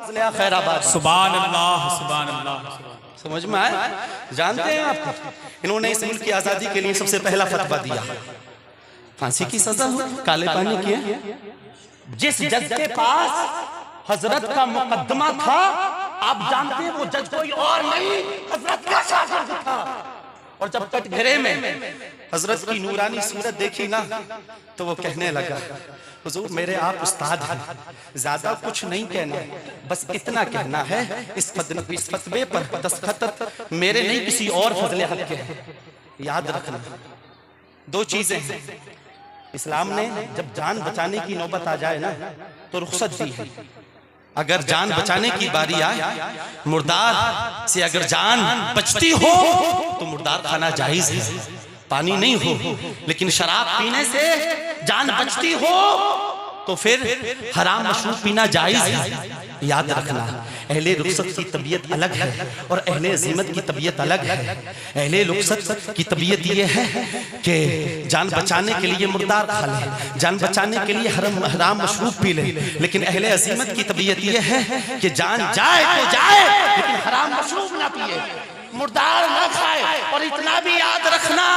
फजलिया खैराबाद। सुभान अल्लाह, सुभान अल्लाह। समझ में आया? जानते हैं आप, इन्होंने इस मुल्क की आजादी के लिए सबसे पहला फतवा दिया, फांसी की सजा हो, काले पानी की। जिस जज के पास हजरत का मुकदमा था, आप जानते हैं वो जज कोई और नहीं, हजरत का शागिर्द था। और जब कटघरे में हजरत की नूरानी सूरत देखी ना, तो वो कहने लगा, हुजूर मेरे आप उस्ताद हैं, ज्यादा कुछ नहीं कहना, बस इतना कहना है इस फतवे पर दस्तखत मेरे नहीं किसी और फजले हक के हैं। याद रखना दो चीजें हैं, इस्लाम ने जब जान बचाने की नौबत आ जाए ना तो रुख्सत दी है। अगर जान बचाने की बारी आए, मुर्दार से अगर जान बचती हो तो मुर्दार खाना जायज है, पानी नहीं हो। लेकिन शराब पीने से जान बचती हो तो फिर हराम मशरूब पीना जायज है। याद रखना, अहले रुखसत की तबीयत अलग है और अहले अज़ीमत की तबीयत अलग है। अहले रुखसत की तबीयत ये है कि जान बचाने के लिए मुर्दार खा ले, जान बचाने के लिए हराम मशरूब पी ले। लेकिन अहले अज़ीमत की तबीयत ये है कि जान जाए तो जाए लेकिन हराम मशरूब ना पिए, मुर्दार ना खाए। और इतना भी याद रखना,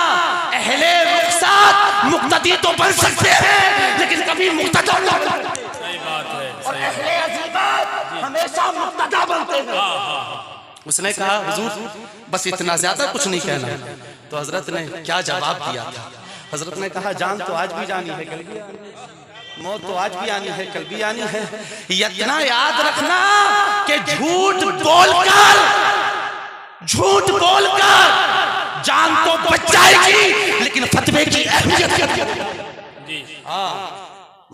अहले रुखसत मुक्तदी तो बन सकते हैं लेकिन कभी मुक्तदा ना बन सकते। सही बात है। और अहले अज़ीमत हमेशा मुक्तदा बनते हैं। उसने कहा हुजूर बस इतना ज्यादा कुछ नहीं कहना। तो हजरत ने क्या जवाब दिया था? हजरत ने कहा जान तो आज भी जानी है, कल भी आनी है, मौत तो आज भी आनी है, कल भी आनी है। इतना याद रखना कि झूठ बोलकर जान तो बच जाएगी लेकिन फतवे की अहमियत। हाँ,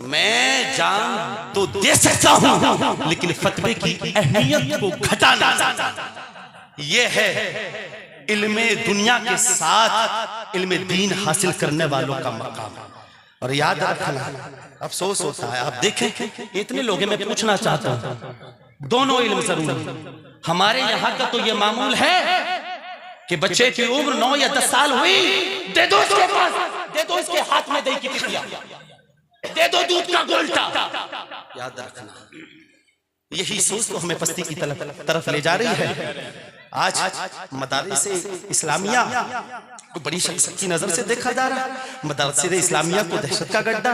मैं जान तो दे सकता हूं लेकिन फतवे की अहमियत को घटाना, ये है इल्मे दुनिया के साथ इल्मे दीन हासिल करने वालों का मकाम। और याद रखना, अफसोस होता है, आप देखें इतने लोग मैं पूछना चाहता हूं, दोनों इल्म जरूरी। हमारे यहाँ का तो ये मामूल है कि बच्चे की उम्र 9 या 10 साल हुई, दे दो इसके पास, दे दो इसके हाथ में दही की टिकिया, दे दो दूध का गोल्टा। याद रखना, यही सोच तो हमें पस्ती की तरफ ले जा रही है। आज मदारिस इस्लामिया को बड़ी शख्सियत की नजर से देखा जा रहा है, मदारिस इस्लामिया को दहशत का गड्ढा।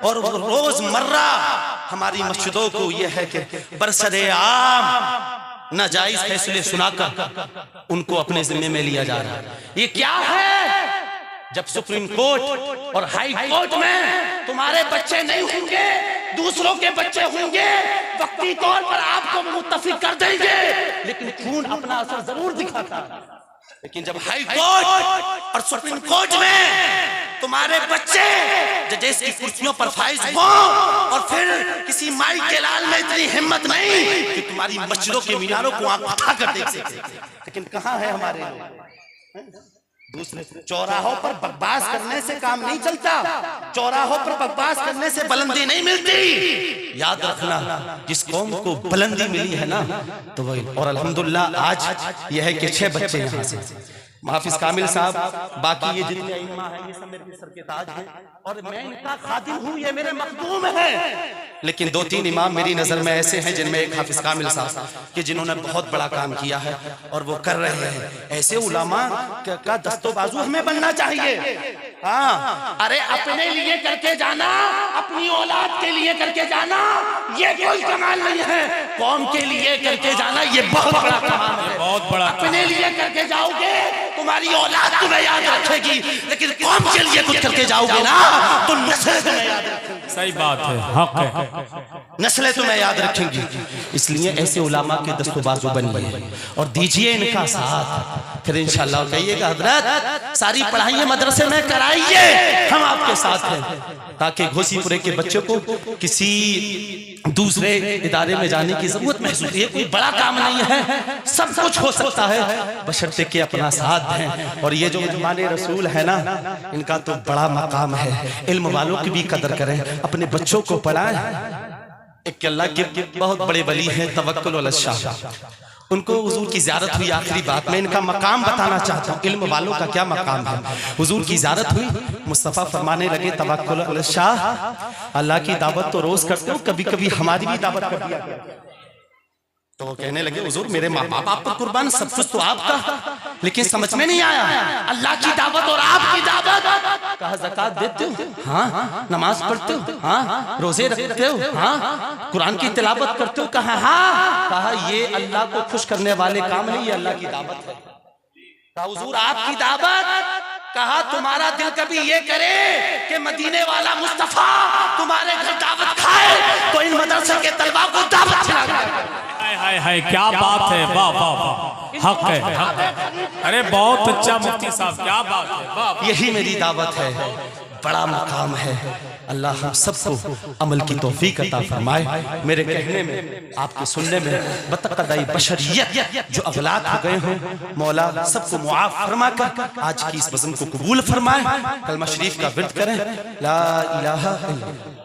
और रोजमर्रा हमारी मस्जिदों को यह है कि बरसरे आम नाजायज फैसले सुनाकर उनको अपने जिम्मे में लिया जा रहा है। ये क्या है? जब सुप्रीम कोर्ट और हाई कोर्ट में तुम्हारे बच्चे नहीं होंगे, दूसरों के बच्चे होंगे, वक्ती तौर पर आपको मुत्तफिक कर देंगे, लेकिन खून अपना असर जरूर दिखाता। लेकिन जब हाई कोर्ट और सुप्रीम कोर्ट में तुम्हारे बच्चे जजेस की कुर्सियों पर फाइज हो और फिर किसी माई के लाल में इतनी हिम्मत नहीं कि तुम्हारी मस्जिदों के मीनारों को आंख उठा कर देख सके, लेकिन कहां है हमारे लोग? दूसरे चौराहों पर बकवास करने से काम नहीं चलता, चौराहों पर बकवास करने से बुलंदी नहीं मिलती। याद रखना, जिस कौम को बुलंदी मिली है ना तो वही। और अल्हम्दुलिल्लाह आज यह है कि 6 बच्चे यहाँ से, हाफिज कामिल साहब, बाकी ये जितने इमाम हैं ये सब मेरे सर के ताज हैं और मैं इनका खादिम हूँ, ये मेरे मखदूम हैं। लेकिन 2-3 इमाम मेरी नजर में ऐसे हैं जिनमें एक हाफिज कामिल साहब कि जिन्होंने बहुत बड़ा काम किया है और वो कर रहे हैं। ऐसे उलामा का दस्तोबाजू हमें बनना चाहिए। हाँ, अरे अपने लिए करके जाना, अपनी औलाद के लिए करके जाना ये कोई कमाल नहीं है, कौम के लिए करके जाना ये बहुत बड़ा कमाल है। बहुत बड़ा। अपने लिए करके जाओगे तुम्हारी औलाद तुम्हें याद रखेगी, लेकिन कौम के लिए कुछ करके जाओगे ना तो नस्लें तुम्हें याद रखेंगी। सही बात है, हक है, नस्लें तुम्हें याद रखेंगी। इसलिए ऐसे उलामा के दस्तबाजू बनिए और दीजिए इनका साथ। फिर इंशाअल्लाह कहिएगा हजरत सारी पढ़ाइयाँ मदरसे में कराइए, हम आपके साथ हैं, ताकि घोसीपुरे के बच्चों को किसी दूसरे इदारे में जाने की जरूरत महसूस। ये कोई बड़ा काम नहीं है, सब कुछ हो सकता है बशर्ते कि अपना साथ दें। और ये जो मेहमाने रसूल है ना, इनका तो बड़ा मकाम है। इल्म वालों की भी कदर करें, अपने बच्चों को पढ़ाएं। एक अल्लाह के बहुत बड़े वली हैं तवक्कुल अल शाह, उनको हुजूर की ज़ियारत हुई। आखिरी बात मैं इनका मकाम बताना चाहता हूँ, इल्म वालों का क्या मकाम है। हुजूर की ज़ियारत हुई, मुस्तफ़ा फरमाने लगे तवक्कुल अल शाह, अल्लाह की दावत तो रोज करते हो, कभी कभी हमारी भी दावत कर दिया। तो वो कहने लगे हुजूर मेरे माँ बाप आप पर कुर्बान, सब कुछ तो आपका, लेकिन समझ में नहीं आया अल्लाह की दावत और आपकी दावत। कहा ज़कात देते हो, हाँ। नमाज पढ़ते हो, हाँ। रोजे रखते हो, हाँ। कुरान की तिलावत करते हो, कहा हाँ। कहा ये अल्लाह को खुश करने वाले काम है, ये अल्लाह की दावत है। कहा हुजूर आपकी दावत। कहा तुम्हारा दिल कभी ये करे कि मदीने वाला मुस्तफा तुम्हारे घर दावत खाए तो इन मदरसे के तलबा को दावत खिला दे। हाय हाय क्या बात है, वाह वाह वाह, हक है, हक है। अरे बहुत अच्छा मुफ्ती साहब, क्या बात है, वाह। यही मेरी दावत है, बड़ा मकाम है। अल्लाह हम सबको अमल की तौफीक अता फरमाए। मेरे कहने में, आपके सुनने में बतकदाई बशरियत जो अगलात हो गए हों, मौला सबको मुआफ फरमा कर आज की इस बज़म को कबूल फरमाए। कलमा शरीफ का विर्द करें, ला इलाहा इल्लल्लाह।